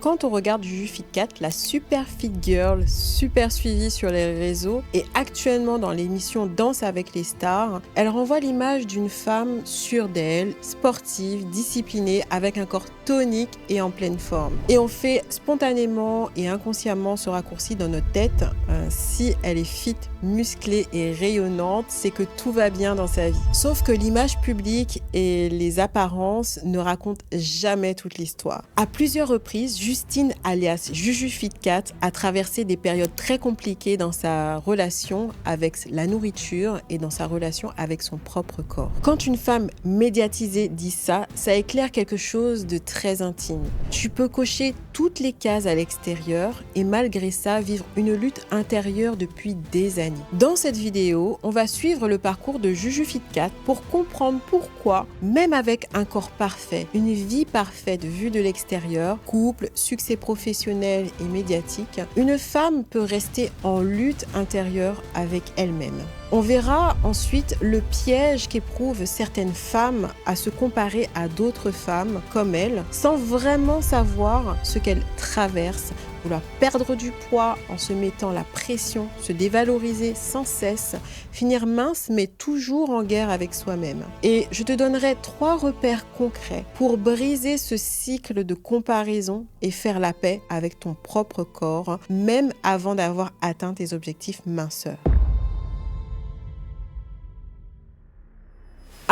Quand on regarde Juju Fit Cat, la super fit girl, super suivie sur les réseaux et actuellement dans l'émission Danse avec les stars, elle renvoie l'image d'une femme sûre d'elle, sportive, disciplinée, avec un corps tonique et en pleine forme. Et on fait spontanément et inconsciemment ce raccourci dans notre tête. Si elle est fit, musclée et rayonnante, c'est que tout va bien dans sa vie. Sauf que l'image publique et les apparences ne racontent jamais toute l'histoire. À plusieurs reprises, Justine, alias Juju Fit Cat, a traversé des périodes très compliquées dans sa relation avec la nourriture et dans sa relation avec son propre corps. Quand une femme médiatisée dit ça, ça éclaire quelque chose de très intime. Tu peux cocher toutes les cases à l'extérieur et malgré ça vivre une lutte intérieure depuis des années. Dans cette vidéo, on va suivre le parcours de Juju Fit Cat pour comprendre pourquoi, même avec un corps parfait, une vie parfaite vue de l'extérieur, couple, succès professionnel et médiatique, une femme peut rester en lutte intérieure avec elle-même. On verra ensuite le piège qu'éprouvent certaines femmes à se comparer à d'autres femmes comme elles, sans vraiment savoir ce qu'elles traversent, vouloir perdre du poids en se mettant la pression, se dévaloriser sans cesse, finir mince mais toujours en guerre avec soi-même. Et je te donnerai 3 repères concrets pour briser ce cycle de comparaison et faire la paix avec ton propre corps, même avant d'avoir atteint tes objectifs minceurs.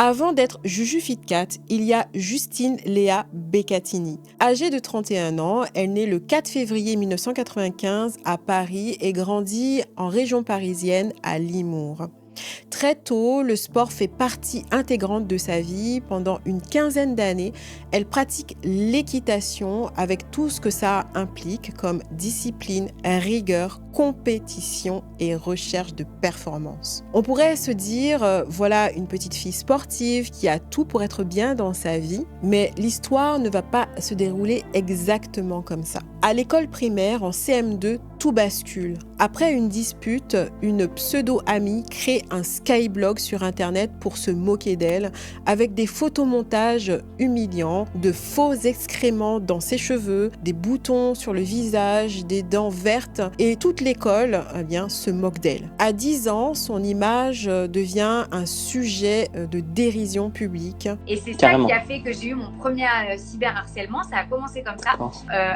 Avant d'être Juju Fit Cat, il y a Justine Léa Beccatini. Âgée de 31 ans, elle naît le 4 février 1995 à Paris et grandit en région parisienne à Limours. Très tôt, le sport fait partie intégrante de sa vie. Pendant une quinzaine d'années, elle pratique l'équitation avec tout ce que ça implique comme discipline, rigueur, compétition et recherche de performance. On pourrait se dire, voilà une petite fille sportive qui a tout pour être bien dans sa vie, mais l'histoire ne va pas se dérouler exactement comme ça. À l'école primaire, en CM2, tout bascule. Après une dispute, une pseudo-amie crée un skyblog sur internet pour se moquer d'elle, avec des photomontages humiliants, de faux excréments dans ses cheveux, des boutons sur le visage, des dents vertes, et toute l'école se moque d'elle. À 10 ans, son image devient un sujet de dérision publique. Et c'est ça qui a fait que j'ai eu mon premier cyberharcèlement. Ça a commencé comme ça.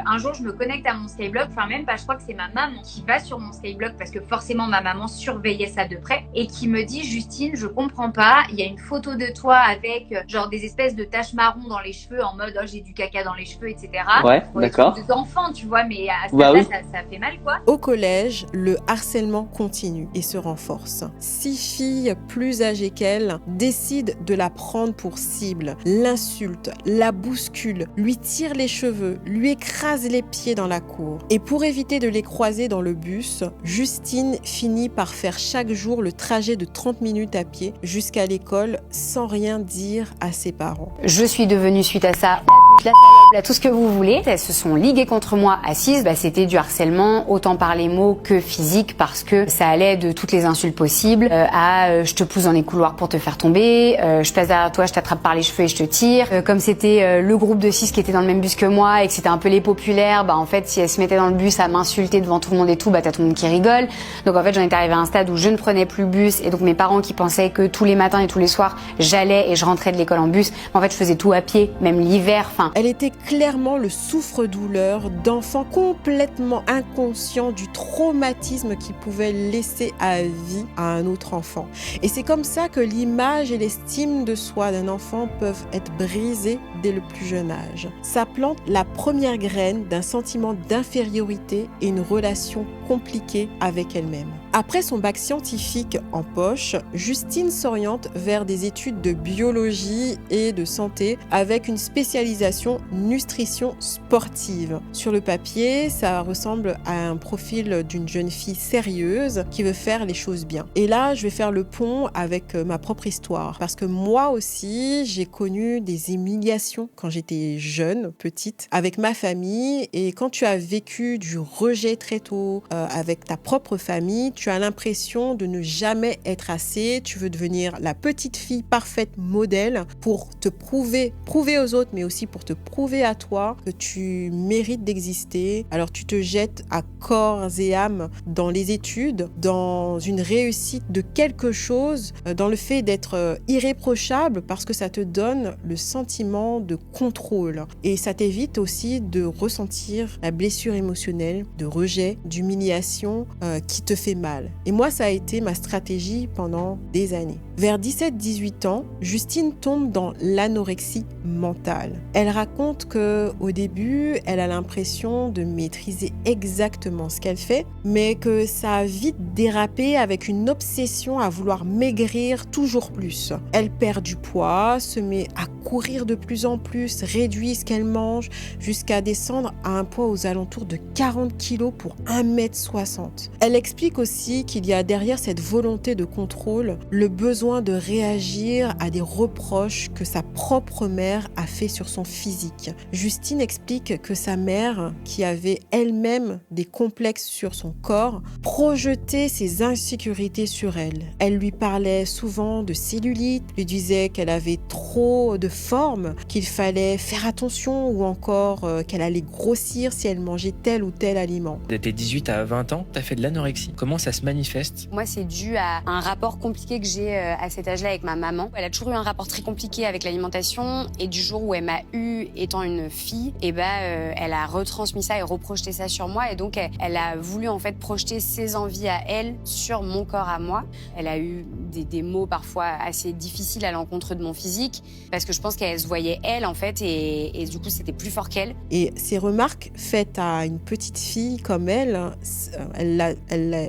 Un jour, je me connecte à mon Skyblog, enfin même pas, je crois que c'est ma maman qui va sur mon Skyblog parce que forcément ma maman surveillait ça de près et qui me dit: Justine, je comprends pas, il y a une photo de toi avec genre des espèces de taches marron dans les cheveux en mode oh j'ai du caca dans les cheveux, etc. Ouais, d'accord. Des enfants, tu vois, mais à ce moment-là, ça fait mal quoi. Au collège, le harcèlement continue et se renforce. 6 filles plus âgées qu'elle décident de la prendre pour cible, l'insultent, la bousculent, lui tirent les cheveux, lui écrasent les pieds dans la cour. Et pour éviter de les croiser dans le bus, Justine finit par faire chaque jour le trajet de 30 minutes à pied jusqu'à l'école sans rien dire à ses parents. Je suis devenue suite à ça la salope, là, tout ce que vous voulez. Elles se sont liguées contre moi assises. C'était du harcèlement, autant par les mots que physique, parce que ça allait de toutes les insultes possibles à je te pousse dans les couloirs pour te faire tomber, je passe derrière toi, je t'attrape par les cheveux et je te tire. Comme c'était le groupe de 6 qui était dans le même bus que moi et que c'était un peu les populaires, en fait, si elles se mettaient dans le bus à m'insulter devant tout le monde et tout, t'as tout le monde qui rigole. Donc en fait, j'en étais arrivée à un stade où je ne prenais plus le bus et donc mes parents qui pensaient que tous les matins et tous les soirs, j'allais et je rentrais de l'école en bus. En fait, je faisais tout à pied, même l'hiver. Elle était clairement le souffre-douleur d'enfants complètement inconscients du traumatisme qu'ils pouvaient laisser à vie à un autre enfant. Et c'est comme ça que l'image et l'estime de soi d'un enfant peuvent être brisées dès le plus jeune âge. Ça plante la première graine d'un sentiment d'infériorité et une relation compliquée avec elle-même. Après son bac scientifique en poche, Justine s'oriente vers des études de biologie et de santé avec une spécialisation nutrition sportive. Sur le papier, ça ressemble à un profil d'une jeune fille sérieuse qui veut faire les choses bien. Et là, je vais faire le pont avec ma propre histoire parce que moi aussi, j'ai connu des humiliations quand j'étais jeune, petite, avec ma famille. Et quand tu as vécu du rejet très tôt, avec ta propre famille, tu as l'impression de ne jamais être assez, tu veux devenir la petite fille parfaite modèle pour te prouver aux autres, mais aussi pour te prouver à toi que tu mérites d'exister. Alors tu te jettes à corps et âme dans les études, dans une réussite de quelque chose, dans le fait d'être irréprochable parce que ça te donne le sentiment de contrôle et ça t'évite aussi de ressentir la blessure émotionnelle, de rejet, d'humiliation qui te fait mal. Et moi, ça a été ma stratégie pendant des années. Vers 17-18 ans, Justine tombe dans l'anorexie mentale. Elle raconte qu'au début, elle a l'impression de maîtriser exactement ce qu'elle fait, mais que ça a vite dérapé avec une obsession à vouloir maigrir toujours plus. Elle perd du poids, se met à courir de plus en plus, réduit ce qu'elle mange, jusqu'à descendre à un poids aux alentours de 40 kg pour 1m60. Elle explique aussi qu'il y a derrière cette volonté de contrôle le besoin de réagir à des reproches que sa propre mère a fait sur son physique. Justine explique que sa mère, qui avait elle-même des complexes sur son corps, projetait ses insécurités sur elle. Elle lui parlait souvent de cellulite, lui disait qu'elle avait trop de forme, qu'il fallait faire attention ou encore qu'elle allait grossir si elle mangeait tel ou tel aliment. De tes 18 à 20 ans, tu as fait de l'anorexie. Comment ça se manifeste ? Moi, c'est dû à un rapport compliqué que j'ai à cet âge-là avec ma maman. Elle a toujours eu un rapport très compliqué avec l'alimentation et du jour où elle m'a eu étant une fille, elle a retransmis ça et reprojeté ça sur moi et donc elle a voulu en fait projeter ses envies à elle sur mon corps à moi. Elle a eu des mots parfois assez difficiles à l'encontre de mon physique parce que je pense qu'elle se voyait elle en fait et du coup c'était plus fort qu'elle. Et ces remarques faites à une petite fille comme elle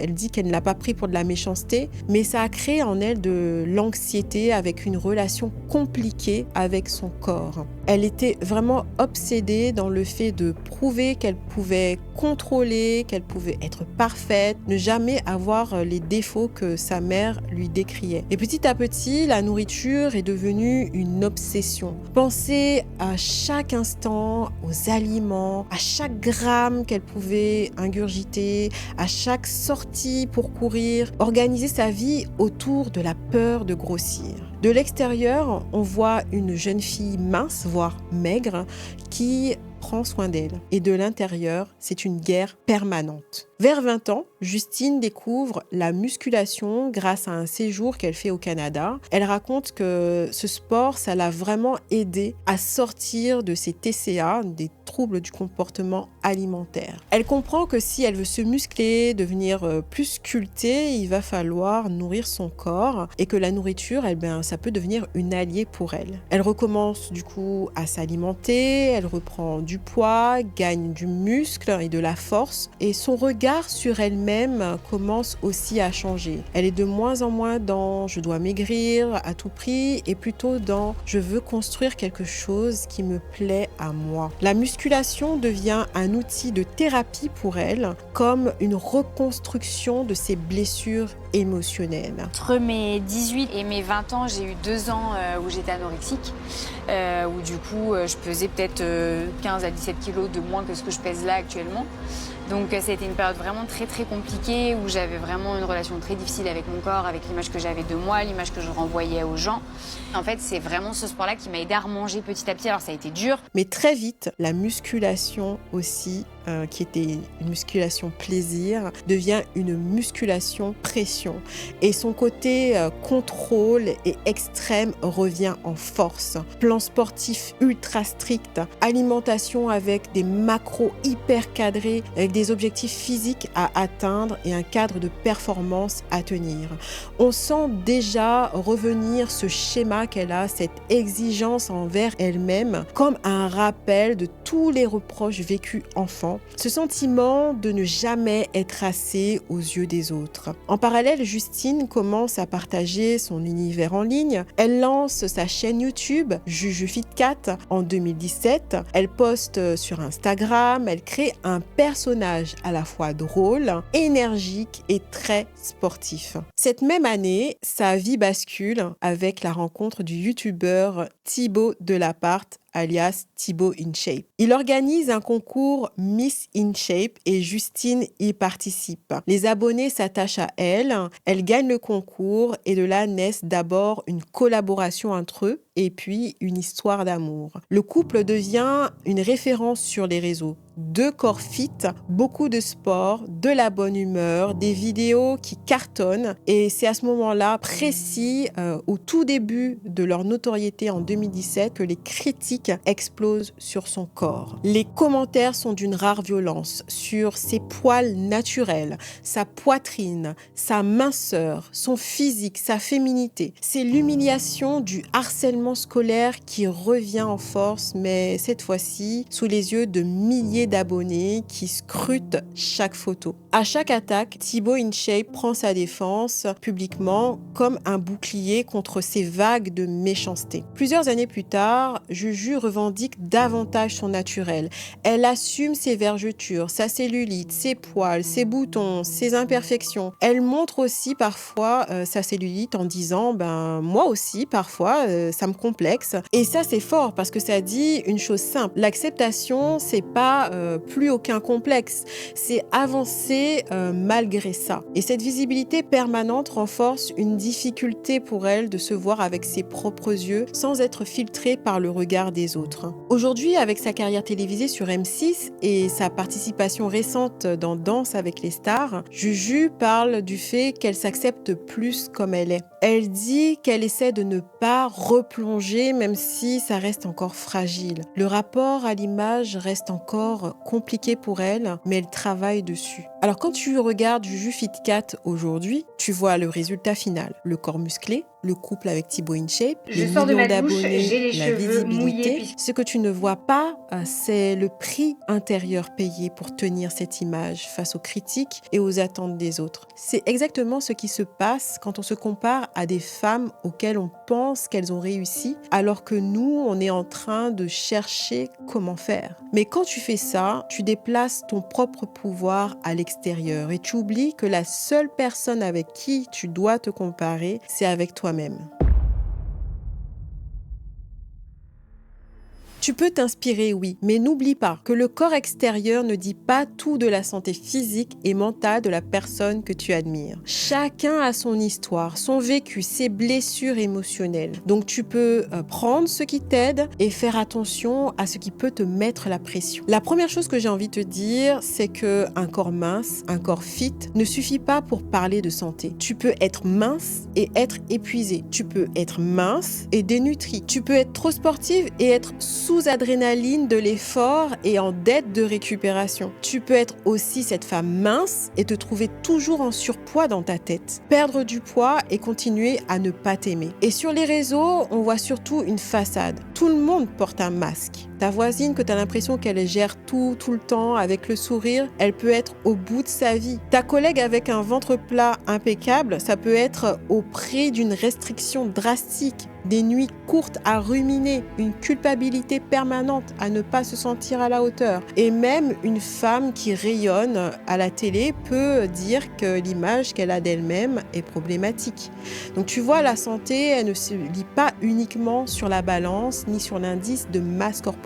dit qu'elle ne l'a pas pris pour de la méchanceté, mais ça a créé en elle de l'anxiété avec une relation compliquée avec son corps. Elle était vraiment obsédée dans le fait de prouver qu'elle pouvait contrôler, qu'elle pouvait être parfaite, ne jamais avoir les défauts que sa mère lui décriait. Et petit à petit, la nourriture est devenue une obsession. Penser à chaque instant aux aliments, à chaque gramme qu'elle pouvait ingurgiter, à chaque sortie pour courir, organiser sa vie autour de la peur de grossir. De l'extérieur, on voit une jeune fille mince, voire maigre, qui prend soin d'elle. Et de l'intérieur, c'est une guerre permanente. Vers 20 ans, Justine découvre la musculation grâce à un séjour qu'elle fait au Canada. Elle raconte que ce sport, ça l'a vraiment aidée à sortir de ses TCA, des troubles du comportement alimentaire. Elle comprend que si elle veut se muscler, devenir plus sculptée, il va falloir nourrir son corps et que la nourriture, ça peut devenir une alliée pour elle. Elle recommence du coup à s'alimenter, elle reprend du poids, gagne du muscle et de la force et son regard sur elle-même commence aussi à changer. Elle est de moins en moins dans « je dois maigrir à tout prix » et plutôt dans « je veux construire quelque chose qui me plaît à moi ». La musculation devient un outil de thérapie pour elle, comme une reconstruction de ses blessures émotionnelles. Entre mes 18 et mes 20 ans, j'ai eu 2 ans où j'étais anorexique, où du coup je pesais peut-être 15 à 17 kilos de moins que ce que je pèse là actuellement. Donc ça a été une période vraiment très très compliquée où j'avais vraiment une relation très difficile avec mon corps, avec l'image que j'avais de moi, l'image que je renvoyais aux gens. En fait, c'est vraiment ce sport-là qui m'a aidé à remanger petit à petit. Alors ça a été dur. Mais très vite, la musculation aussi, qui était une musculation plaisir, devient une musculation pression. Et son côté contrôle et extrême revient en force. Plan sportif ultra strict, alimentation avec des macros hyper cadrés, avec des objectifs physiques à atteindre et un cadre de performance à tenir. On sent déjà revenir ce schéma qu'elle a, cette exigence envers elle-même, comme un rappel de tous les reproches vécus enfant. Ce sentiment de ne jamais être assez aux yeux des autres. En parallèle, Justine commence à partager son univers en ligne. Elle lance sa chaîne YouTube JujuFitCat en 2017. Elle poste sur Instagram. Elle crée un personnage à la fois drôle, énergique et très sportif. Cette même année, sa vie bascule avec la rencontre du youtubeur Thibaut Delaparte alias Thibaut InShape. Il organise un concours Miss InShape et Justine y participe. Les abonnés s'attachent à elle, elle gagne le concours et de là naissent d'abord une collaboration entre eux et puis une histoire d'amour. Le couple devient une référence sur les réseaux. 2 corps fit, beaucoup de sport, de la bonne humeur, des vidéos qui cartonnent et c'est à ce moment-là précis, au tout début de leur notoriété en 2017, que les critiques explosent sur son corps. Les commentaires sont d'une rare violence sur ses poils naturels, sa poitrine, sa minceur, son physique, sa féminité. C'est l'humiliation du harcèlement scolaire qui revient en force, mais cette fois-ci sous les yeux de milliers d'abonnés qui scrutent chaque photo. À chaque attaque, Thibaut InShape prend sa défense publiquement comme un bouclier contre ces vagues de méchanceté. Plusieurs années plus tard, Juju revendique davantage son naturel. Elle assume ses vergetures, sa cellulite, ses poils, ses boutons, ses imperfections. Elle montre aussi parfois sa cellulite en disant moi aussi parfois ça me complexe. Et ça c'est fort parce que ça dit une chose simple. L'acceptation c'est pas plus aucun complexe, c'est avancer malgré ça. Et cette visibilité permanente renforce une difficulté pour elle de se voir avec ses propres yeux sans être filtrée par le regard des autres. Aujourd'hui, avec sa carrière télévisée sur M6 et sa participation récente dans Danse avec les stars, Juju parle du fait qu'elle s'accepte plus comme elle est. Elle dit qu'elle essaie de ne pas replonger même si ça reste encore fragile. Le rapport à l'image reste encore compliqué pour elle, mais elle travaille dessus. Alors quand tu regardes Juju Fitcat aujourd'hui, tu vois le résultat final, le corps musclé, le couple avec Thibaut InShape, les millions d'abonnés, la visibilité. Ce que tu ne vois pas, c'est le prix intérieur payé pour tenir cette image face aux critiques et aux attentes des autres. C'est exactement ce qui se passe quand on se compare à des femmes auxquelles on pense qu'elles ont réussi, alors que nous, on est en train de chercher comment faire. Mais quand tu fais ça, tu déplaces ton propre pouvoir à l'extérieur et tu oublies que la seule personne avec qui tu dois te comparer, c'est avec toi-même. Tu peux t'inspirer, oui, mais n'oublie pas que le corps extérieur ne dit pas tout de la santé physique et mentale de la personne que tu admires. Chacun a son histoire, son vécu, ses blessures émotionnelles. Donc tu peux prendre ce qui t'aide et faire attention à ce qui peut te mettre la pression. La première chose que j'ai envie de te dire, c'est que un corps mince, un corps fit ne suffit pas pour parler de santé. Tu peux être mince et être épuisé. Tu peux être mince et dénutri. Tu peux être trop sportive et être sous adrénaline de l'effort et en dette de récupération. Tu peux être aussi cette femme mince et te trouver toujours en surpoids dans ta tête. Perdre du poids et continuer à ne pas t'aimer. Et sur les réseaux, on voit surtout une façade. Tout le monde porte un masque. Ta voisine que tu as l'impression qu'elle gère tout le temps avec le sourire, elle peut être au bout de sa vie. Ta collègue avec un ventre plat impeccable, ça peut être au prix d'une restriction drastique, des nuits courtes à ruminer, une culpabilité permanente à ne pas se sentir à la hauteur. Et même une femme qui rayonne à la télé peut dire que l'image qu'elle a d'elle-même est problématique. Donc tu vois, la santé, elle ne se lie pas uniquement sur la balance ni sur l'indice de masse corporelle.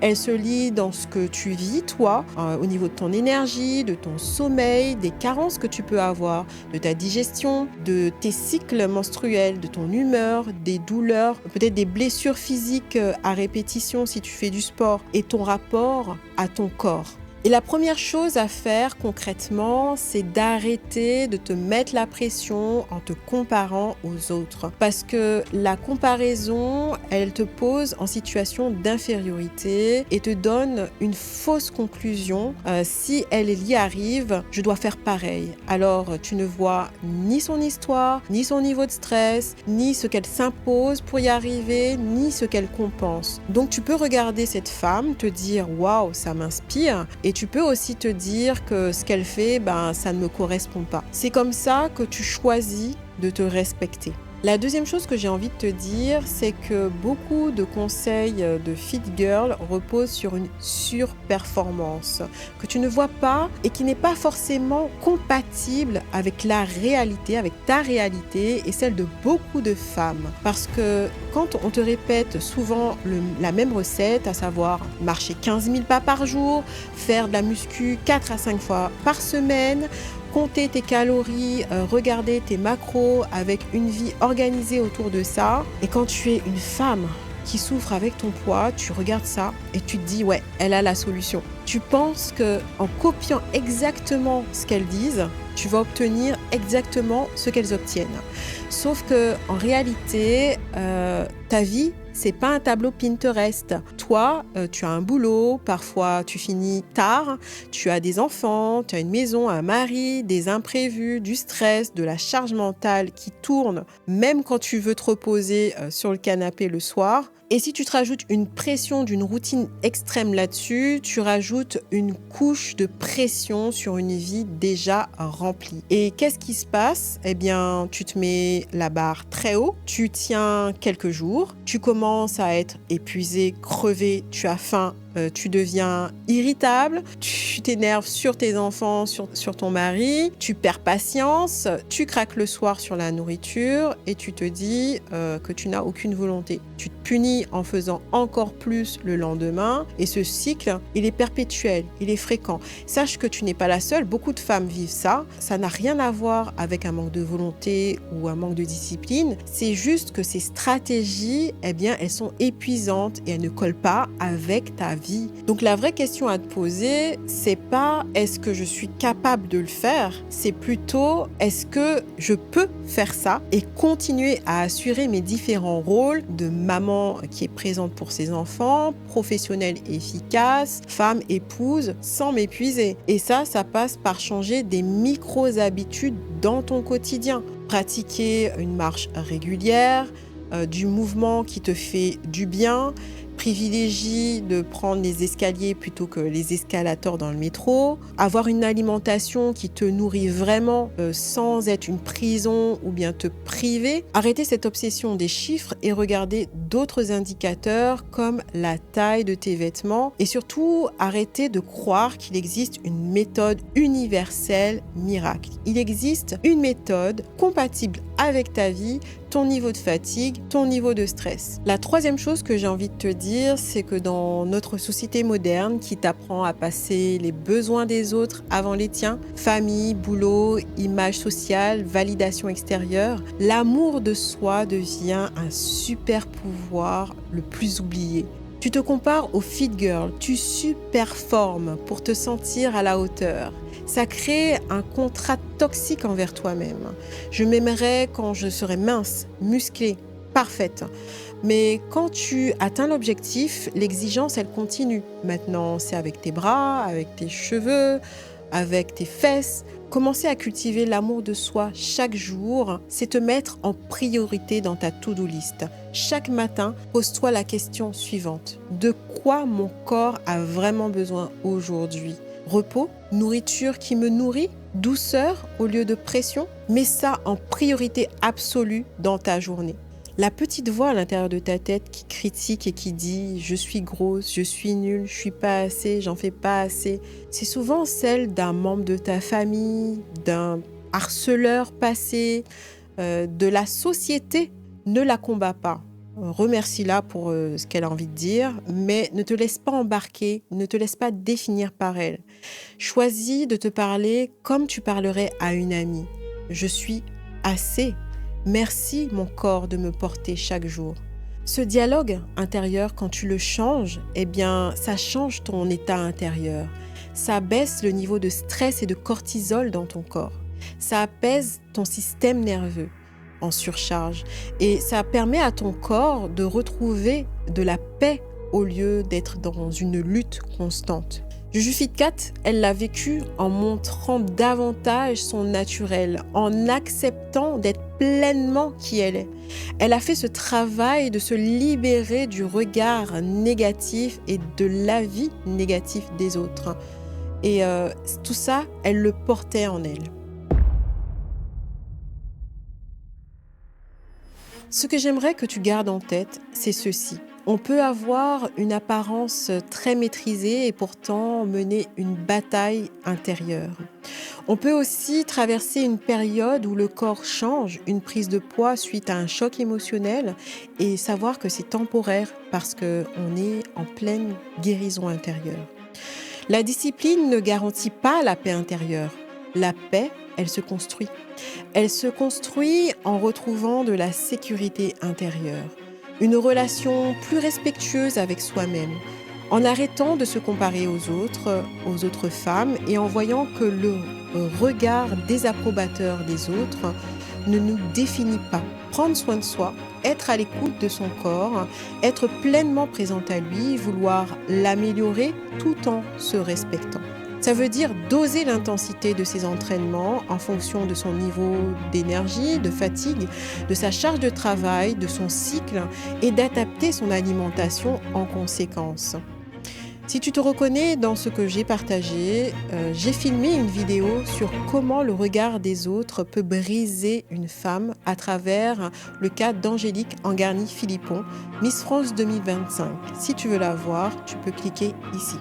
Elle se lie dans ce que tu vis, toi, au niveau de ton énergie, de ton sommeil, des carences que tu peux avoir, de ta digestion, de tes cycles menstruels, de ton humeur, des douleurs, peut-être des blessures physiques à répétition si tu fais du sport et ton rapport à ton corps. Et la première chose à faire concrètement, c'est d'arrêter de te mettre la pression en te comparant aux autres. Parce que la comparaison, elle te pose en situation d'infériorité et te donne une fausse conclusion. Si elle y arrive, je dois faire pareil. Alors, tu ne vois ni son histoire, ni son niveau de stress, ni ce qu'elle s'impose pour y arriver, ni ce qu'elle compense. Donc, tu peux regarder cette femme, te dire « Waouh, ça m'inspire » et tu peux aussi te dire que ce qu'elle fait, ça ne me correspond pas. C'est comme ça que tu choisis de te respecter. La deuxième chose que j'ai envie de te dire, c'est que beaucoup de conseils de Fit Girl reposent sur une surperformance que tu ne vois pas et qui n'est pas forcément compatible avec la réalité, avec ta réalité et celle de beaucoup de femmes. Parce que quand on te répète souvent la même recette, à savoir marcher 15 000 pas par jour, faire de la muscu 4 à 5 fois par semaine, compter tes calories, regarder tes macros avec une vie organisée autour de ça. Et quand tu es une femme qui souffre avec ton poids, tu regardes ça et tu te dis ouais, elle a la solution. Tu penses que en copiant exactement ce qu'elles disent, tu vas obtenir exactement ce qu'elles obtiennent. Sauf que en réalité, ta vie, c'est pas un tableau Pinterest. Toi, tu as un boulot, parfois tu finis tard, tu as des enfants, tu as une maison, un mari, des imprévus, du stress, de la charge mentale qui tourne, même quand tu veux te reposer sur le canapé le soir. Et si tu te rajoutes une pression d'une routine extrême là-dessus, tu rajoutes une couche de pression sur une vie déjà remplie. Et qu'est-ce qui se passe ? Eh bien, tu te mets la barre très haut, tu tiens quelques jours, tu commences à être épuisé, crevé, tu as faim, tu deviens irritable, tu t'énerves sur tes enfants, sur ton mari, tu perds patience, tu craques le soir sur la nourriture et tu te dis que tu n'as aucune volonté. Tu te punis en faisant encore plus le lendemain et ce cycle, il est perpétuel, il est fréquent. Sache que tu n'es pas la seule, beaucoup de femmes vivent ça. Ça n'a rien à voir avec un manque de volonté ou un manque de discipline. C'est juste que ces stratégies, eh bien, elles sont épuisantes et elles ne collent pas avec ta vie. Donc la vraie question à te poser, c'est pas est-ce que je suis capable de le faire, c'est plutôt est-ce que je peux faire ça et continuer à assurer mes différents rôles de maman qui est présente pour ses enfants, professionnelle efficace, femme, épouse, sans m'épuiser. Et ça passe par changer des micro-habitudes dans ton quotidien. Pratiquer une marche régulière, du mouvement qui te fait du bien, privilégie de prendre les escaliers plutôt que les escalators dans le métro, avoir une alimentation qui te nourrit vraiment sans être une prison ou bien te priver, arrêter cette obsession des chiffres et regarder d'autres indicateurs comme la taille de tes vêtements et surtout arrêter de croire qu'il existe une méthode universelle miracle. Il existe une méthode compatible avec ta vie, ton niveau de fatigue, ton niveau de stress. La troisième chose que j'ai envie de te dire, c'est que dans notre société moderne qui t'apprend à passer les besoins des autres avant les tiens, famille, boulot, image sociale, validation extérieure, l'amour de soi devient un super pouvoir le plus oublié. Tu te compares aux fit girls, tu surperformes pour te sentir à la hauteur. Ça crée un contrat toxique envers toi-même. Je m'aimerais quand je serai mince, musclée, parfaite. Mais quand tu atteins l'objectif, l'exigence, elle continue. Maintenant, c'est avec tes bras, avec tes cheveux, avec tes fesses. Commencer à cultiver l'amour de soi chaque jour, c'est te mettre en priorité dans ta to-do list. Chaque matin, pose-toi la question suivante. De quoi mon corps a vraiment besoin aujourd'hui ? Repos, nourriture qui me nourrit, douceur au lieu de pression. Mets ça en priorité absolue dans ta journée. La petite voix à l'intérieur de ta tête qui critique et qui dit « je suis grosse, je suis nulle, je suis pas assez, j'en fais pas assez », c'est souvent celle d'un membre de ta famille, d'un harceleur passé, de la société. Ne la combat pas. Remercie-la pour ce qu'elle a envie de dire, mais ne te laisse pas embarquer, ne te laisse pas définir par elle. Choisis de te parler comme tu parlerais à une amie. Je suis assez. Merci mon corps de me porter chaque jour. Ce dialogue intérieur, quand tu le changes, eh bien, ça change ton état intérieur. Ça baisse le niveau de stress et de cortisol dans ton corps. Ça apaise ton système nerveux en surcharge et ça permet à ton corps de retrouver de la paix au lieu d'être dans une lutte constante. Juju Fitcat, elle l'a vécu en montrant davantage son naturel, en acceptant d'être pleinement qui elle est. Elle a fait ce travail de se libérer du regard négatif et de l'avis négatif des autres. Et tout ça, elle le portait en elle. Ce que j'aimerais que tu gardes en tête, c'est ceci. On peut avoir une apparence très maîtrisée et pourtant mener une bataille intérieure. On peut aussi traverser une période où le corps change, une prise de poids suite à un choc émotionnel et savoir que c'est temporaire parce qu'on est en pleine guérison intérieure. La discipline ne garantit pas la paix intérieure. La paix, elle se construit. Elle se construit en retrouvant de la sécurité intérieure, une relation plus respectueuse avec soi-même, en arrêtant de se comparer aux autres femmes et en voyant que le regard désapprobateur des autres ne nous définit pas. Prendre soin de soi, être à l'écoute de son corps, être pleinement présente à lui, vouloir l'améliorer tout en se respectant. Ça veut dire doser l'intensité de ses entraînements en fonction de son niveau d'énergie, de fatigue, de sa charge de travail, de son cycle et d'adapter son alimentation en conséquence. Si tu te reconnais dans ce que j'ai partagé, j'ai filmé une vidéo sur comment le regard des autres peut briser une femme à travers le cas d'Angélique Angarny-Philippon, Miss France 2025. Si tu veux la voir, tu peux cliquer ici.